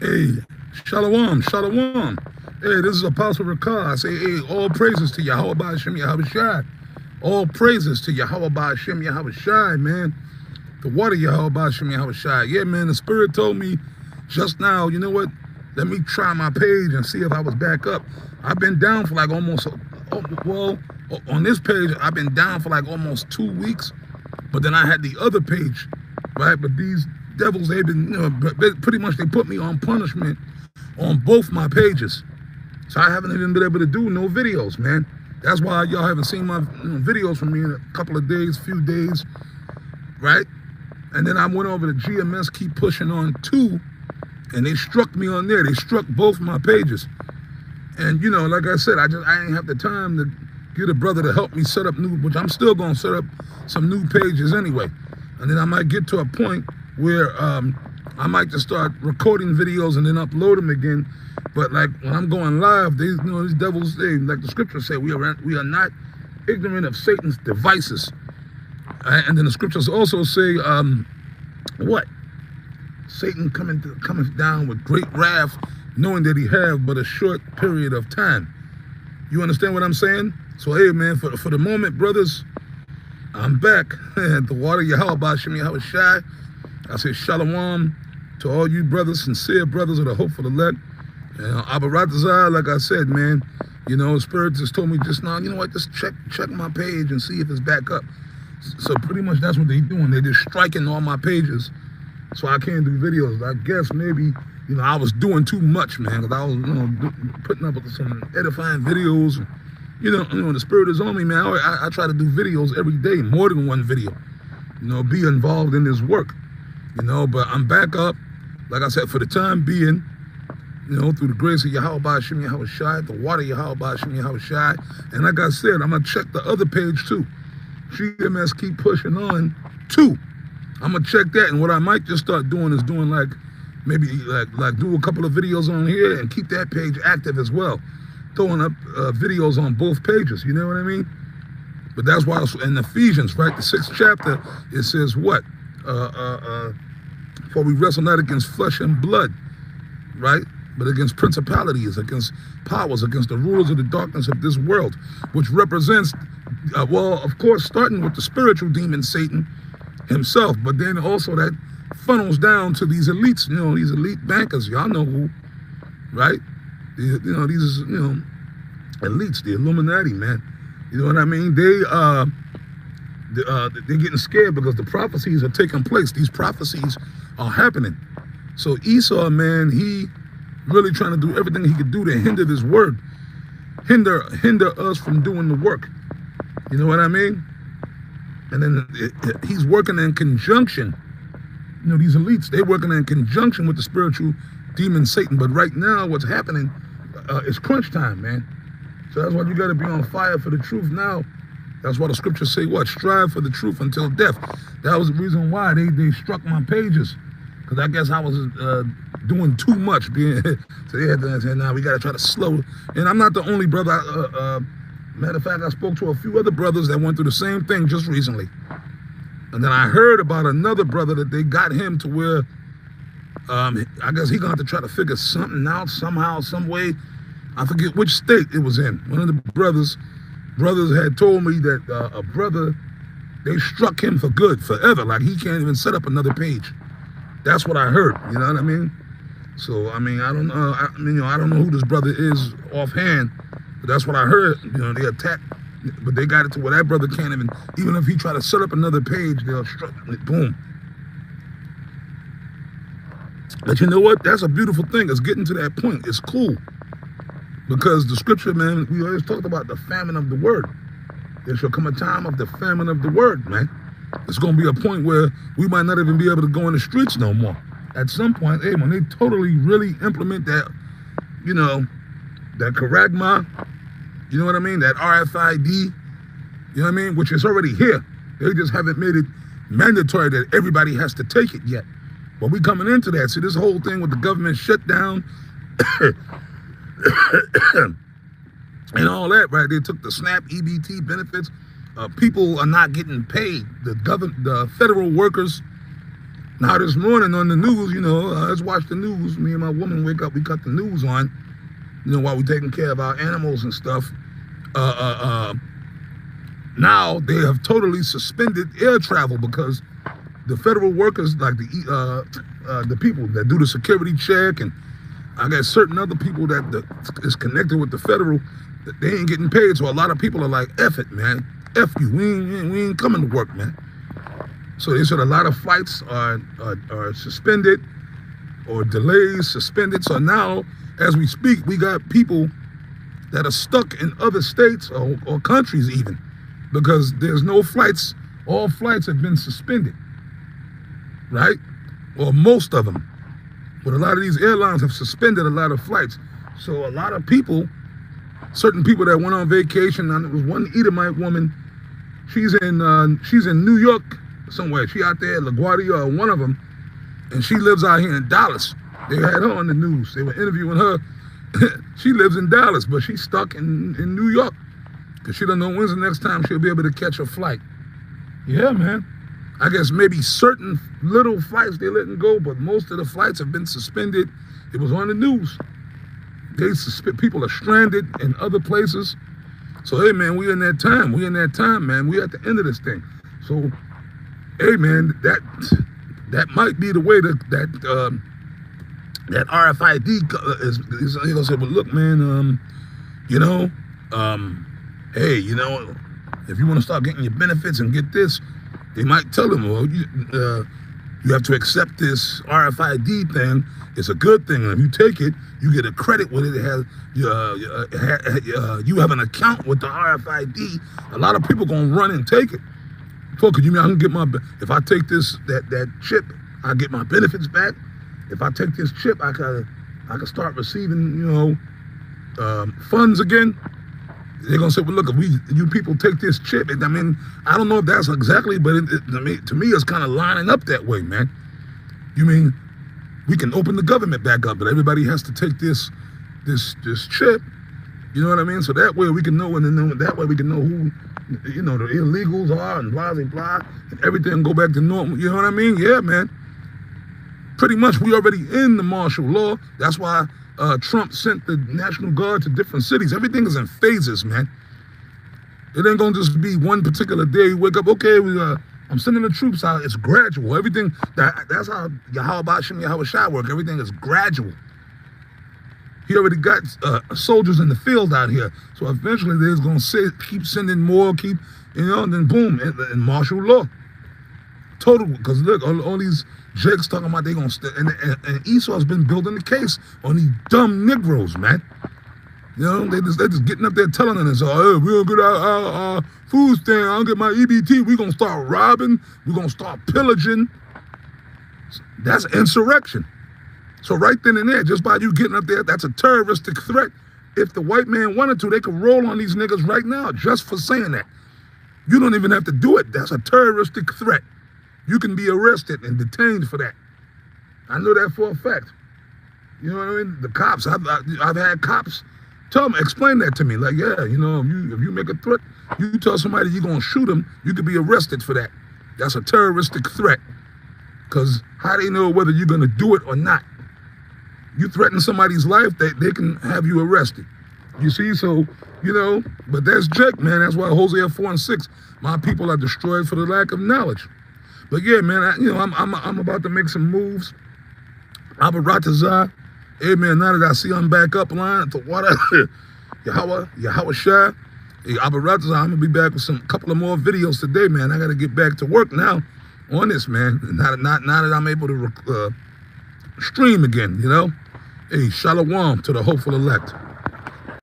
Hey, Shalom, Shalom. Hey, this is Apostle Ricard. I say, hey, all praises to Yahweh Ba'Shem Yahweh Shai. All praises to Yahweh Ba'Shem Yahweh Shai, man. The water Yahweh Ba'Shem Yahweh Shai. Yeah, man, the Spirit told me just now, you know what? Let me try my page and see if I was back up. I've been down for like almost, well, on this page, I've been down for like almost 2 weeks. But then I had the other page, right? But these devils, they've been, you know, pretty much they put me on punishment on both my pages. So I haven't even been able to do no videos, man. That's why y'all haven't seen my videos from me in a couple of days, few days, right? And then I went over to GMS Keep Pushing On 2, and they struck me on there. They struck both my pages. And, you know, like I said, I ain't have the time to get a brother to help me set up new, which I'm still going to set up some new pages anyway. And then I might get to a point where I might just start recording videos and then upload them again. But like when I'm going live, these devils, they, like the scriptures say, we are not ignorant of Satan's devices. And then the scriptures also say, what? Satan coming down with great wrath, knowing that he have but a short period of time. You understand what I'm saying? So hey, man, for the moment, brothers, I'm back. The water Yahweh Ba'Shem Yahweh Shai. I say shalom to all you brothers, sincere brothers of the hopeful elect. Abaratazar, like I said, man, you know, Spirit just told me just now, you know what, just check my page and see if it's back up. So pretty much that's what they're doing. They're just striking all my pages so I can't do videos. I guess maybe, you know, I was doing too much, man, because I was, you know, putting up with some edifying videos. You know, the Spirit is on me, man. I try to do videos every day, more than one video. You know, be involved in this work. You know, but I'm back up, like I said, for the time being, you know, through the grace of Yahweh Ba'Shem Yahweh Shai, the water Yahweh Ba'Shem Yahweh Shai. And like I said, I'm going to check the other page too. GMS Keep Pushing On 2. I'm going to check that. And what I might just start doing is doing like, maybe like do a couple of videos on here and keep that page active as well. Throwing up videos on both pages, you know what I mean? But that's why in Ephesians, right, the 6th chapter, it says what? For we wrestle not against flesh and blood, right? But against principalities, against powers, against the rulers of the darkness of this world, which represents, well, of course, starting with the spiritual demon, Satan himself, but then also that funnels down to these elites, you know, these elite bankers, y'all know who, right? You know, these, you know, elites, the Illuminati, man. You know what I mean? They're getting scared because the prophecies are taking place. These prophecies are happening. So Esau, man, he really trying to do everything he could do to hinder this word, hinder us from doing the work. You know what I mean? And then he's working in conjunction. You know, these elites, they're working in conjunction with the spiritual demon Satan. But right now, what's happening is crunch time, man. So that's why you got to be on fire for the truth now. That's why the scriptures say what? Strive for the truth until death. That was the reason why they struck my pages. Because I guess I was doing too much. So they had to say, nah, we got to try to slow. And I'm not the only brother. Matter of fact, I spoke to a few other brothers that went through the same thing just recently. And then I heard about another brother that they got him to where, I guess he going to have to try to figure something out somehow, some way. I forget which state it was in. One of the brothers had told me that a brother, they struck him for good, forever. Like he can't even set up another page. That's what I heard, you know what I mean? So, I mean, I don't know. I mean, you know, I don't know who this brother is offhand, but that's what I heard. You know, they attacked, but they got it to where that brother can't even if he try to set up another page, they'll strike it, boom. But you know what? That's a beautiful thing. It's getting to that point. It's cool. Because the scripture, man, we always talked about the famine of the word. There shall come a time of the famine of the word, man. It's going to be a point where we might not even be able to go in the streets no more. At some point, hey, when they totally really implement that, you know, that Charagma, you know what I mean? That RFID, you know what I mean? Which is already here. They just haven't made it mandatory that everybody has to take it yet. But we coming into that. See, this whole thing with the government shutdown and all that, right? They took the SNAP EBT benefits. People are not getting paid. The federal workers, Now this morning on the news, you know, let's watch the news. Me and my woman wake up, we cut the news on, you know, while we're taking care of our animals and stuff. Now they have totally suspended air travel because the federal workers, like the people that do the security check, and I got certain other people that is connected with the federal, they ain't getting paid. So a lot of people are like, F it, man. F you, we ain't coming to work, man. So they said a lot of flights are suspended or delays, suspended. So now, as we speak, we got people that are stuck in other states or countries even, because there's no flights. All flights have been suspended, right? Or most of them. But a lot of these airlines have suspended a lot of flights. So a lot of people, certain people that went on vacation, and there was one Edomite woman, she's in New York somewhere. She out there at LaGuardia or one of them, and she lives out here in Dallas. They had her on the news. They were interviewing her. She lives in Dallas, but she's stuck in New York because she don't know when's the next time she'll be able to catch a flight. Yeah, man. I guess maybe certain little flights they letting go, but most of the flights have been suspended. It was on the news. People are stranded in other places. So, hey, man, we in that time. We in that time, man. We at the end of this thing. So, hey, man, that might be the way that RFID is gonna say, well, look, man, you know, hey, you know, if you want to start getting your benefits and get this, they might tell them, well, you have to accept this RFID thing. It's a good thing. And if you take it, you get a credit with it. It has you have an account with the RFID. A lot of people gonna run and take it. Fuck, you mean I can get if I take that chip, I get my benefits back. If I take this chip, I can start receiving, you know, funds again. They're gonna say, well, look, if you people take this chip, I mean, I don't know if that's exactly, but to me, it's kind of lining up that way, man. You mean we can open the government back up, but everybody has to take this chip. You know what I mean? So that way we can know, and that way we can know who, you know, the illegals are, and blah, blah, blah, and everything go back to normal. You know what I mean? Yeah, man. Pretty much we already in the martial law. That's why Trump sent the National Guard to different cities. Everything is in phases, man. It ain't gonna just be one particular day. You wake up, okay, I'm sending the troops out. It's gradual. Everything, that's how Yahweh Shem Yahweh Shai work. Everything is gradual. He already got soldiers in the field out here. So eventually they're gonna keep sending more, you know, and then boom, in martial law. Total, because look, all these jakes talking about they gonna and Esau's been building the case on these dumb Negroes, man. You know, they just getting up there telling us, oh, hey, we gonna get our food stand, I'll get my EBT, we gonna start robbing, we gonna start pillaging. That's insurrection. So right then and there, just by you getting up there, that's a terroristic threat. If the white man wanted to, they could roll on these niggas right now just for saying that. You don't even have to do it. That's a terroristic threat. You can be arrested and detained for that. I know that for a fact. You know what I mean? The cops, I've had cops explain that to me. Like, yeah, you know, if you make a threat, you tell somebody you're gonna shoot them, you could be arrested for that. That's a terroristic threat. Because how do they know whether you're gonna do it or not? You threaten somebody's life, they can have you arrested. You see, so, you know, but that's Jake, man. That's why Hosea 4:6, my people are destroyed for the lack of knowledge. But yeah, man, I'm about to make some moves. Abaratazah, hey man, now that I see I'm back up line to water, Yahweh Shai, hey, Abaratazah, I'm gonna be back with a couple of more videos today, man. I gotta get back to work now on this, man. Now that I'm able to stream again, you know. Hey, shalom to the hopeful elect.